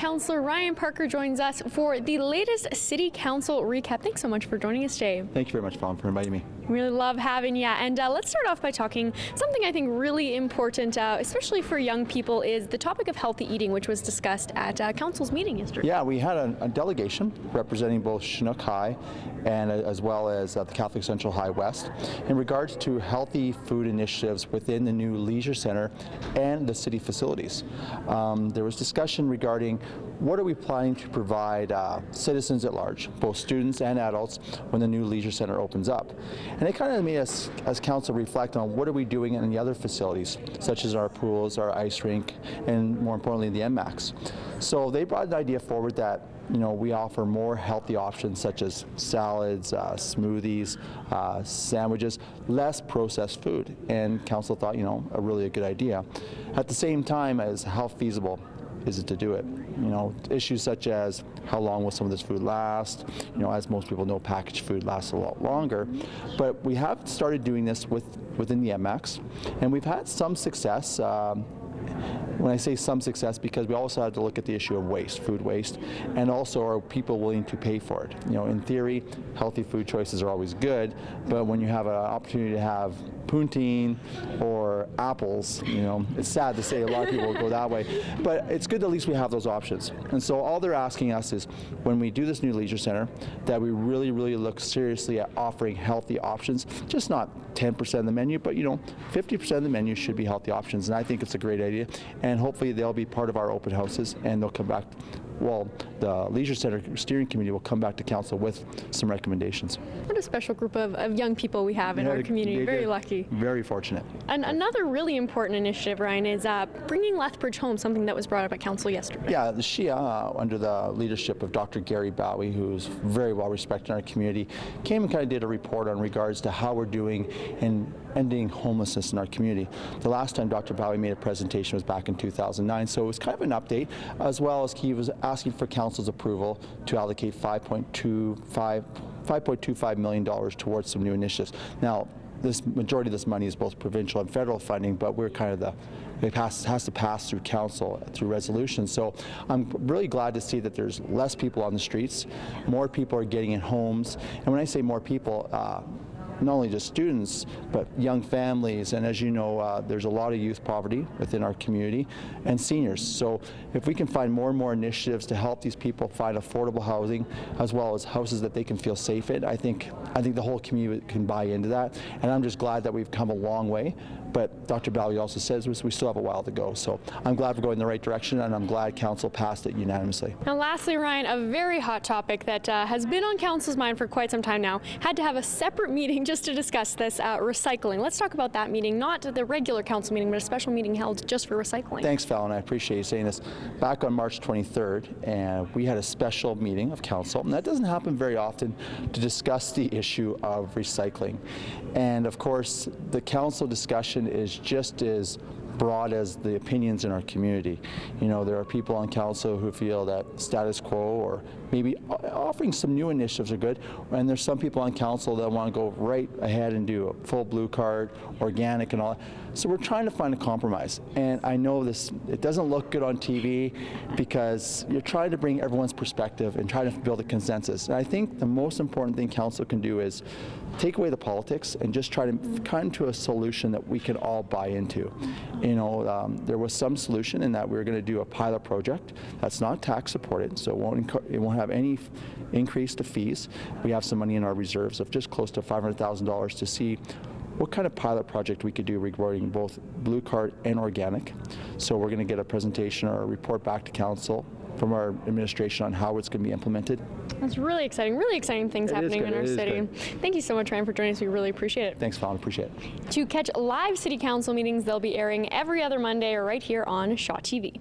Councillor Ryan Parker joins us for the latest City Council recap. Thanks so much for joining us today. Thank you very much, Fallon, for inviting me. Really love having you. And let's start off by talking something I think really important, especially for young people, is the topic of healthy eating, which was discussed at Council's meeting yesterday. Yeah, we had a delegation representing both Chinook High and as well as the Catholic Central High West in regards to healthy food initiatives within the new leisure center and the city facilities. There was discussion regarding what are we planning to provide citizens at large, both students and adults, when the new leisure center opens up. And it kind of made us as council reflect on what are we doing in the other facilities, such as our pools, our ice rink, and more importantly the MMAX. So they brought an idea forward that we offer more healthy options such as salads, smoothies, sandwiches, less processed food. And council thought, a really good idea. At the same time as how feasible is it to do it? Issues such as how long will some of this food last? As most people know, packaged food lasts a lot longer. But we have started doing this within the MMAX, and we've had some success. When I say some success, because we also had to look at the issue of waste, food waste, and also are people willing to pay for it? In theory, healthy food choices are always good, but when you have an opportunity to have poutine or apples, it's sad to say a lot of people will go that way, but it's good that at least we have those options. And so all they're asking us is, when we do this new leisure center, that we really, really look seriously at offering healthy options, just not 10% of the menu, but 50% of the menu should be healthy options, and I think it's a great idea. And hopefully they'll be part of our open houses, and they'll come back. Well, the Leisure Center Steering Committee will come back to council with some recommendations. What a special group of young people we have in our community. Very lucky. Very fortunate. And another really important initiative, Ryan, is bringing Lethbridge home, something that was brought up at council yesterday. Yeah, the SHIA, under the leadership of Dr. Gary Bowie, who's very well respected in our community, came and kind of did a report on regards to how we're doing in ending homelessness in our community. The last time Dr. Bowie made a presentation was back in 2009, so it was kind of an update, as well as he was asking for council's approval to allocate $5.25 million towards some new initiatives. Now, this majority of this money is both provincial and federal funding, but we're kind of it has to pass through council through resolution. So I'm really glad to see that there's less people on the streets, more people are getting in homes, and when I say more people, not only just students, but young families, and as you know, there's a lot of youth poverty within our community, and seniors. So if we can find more and more initiatives to help these people find affordable housing, as well as houses that they can feel safe in, I think the whole community can buy into that, and I'm just glad that we've come a long way. But Dr. Bowie also says we still have a while to go. So I'm glad we're going in the right direction, and I'm glad council passed it unanimously. Now lastly, Ryan, a very hot topic that has been on council's mind for quite some time now. Had to have a separate meeting just to discuss this, recycling. Let's talk about that meeting, not the regular council meeting, but a special meeting held just for recycling. Thanks, Fallon. I appreciate you saying this. Back on March 23rd, and we had a special meeting of council, and that doesn't happen very often, to discuss the issue of recycling. And of course, the council discussion is just as broad as the opinions in our community. There are people on council who feel that status quo or maybe offering some new initiatives are good, and there's some people on council that want to go right ahead and do a full blue card, organic and all that. So we're trying to find a compromise, and I know it doesn't look good on TV because you're trying to bring everyone's perspective and try to build a consensus. And I think the most important thing council can do is take away the politics and just try to come to a solution that we can all buy into. There was some solution in that we were going to do a pilot project that's not tax supported, so it won't have any increase to fees. We have some money in our reserves of just close to $500,000 to see what kind of pilot project we could do regarding both blue card and organic. So we're going to get a presentation or a report back to council from our administration on how it's going to be implemented. That's really exciting things happening in our city. Thank you so much, Ryan, for joining us. We really appreciate it. Thanks, Fallon. Appreciate it. To catch live city council meetings, they'll be airing every other Monday right here on Shaw TV.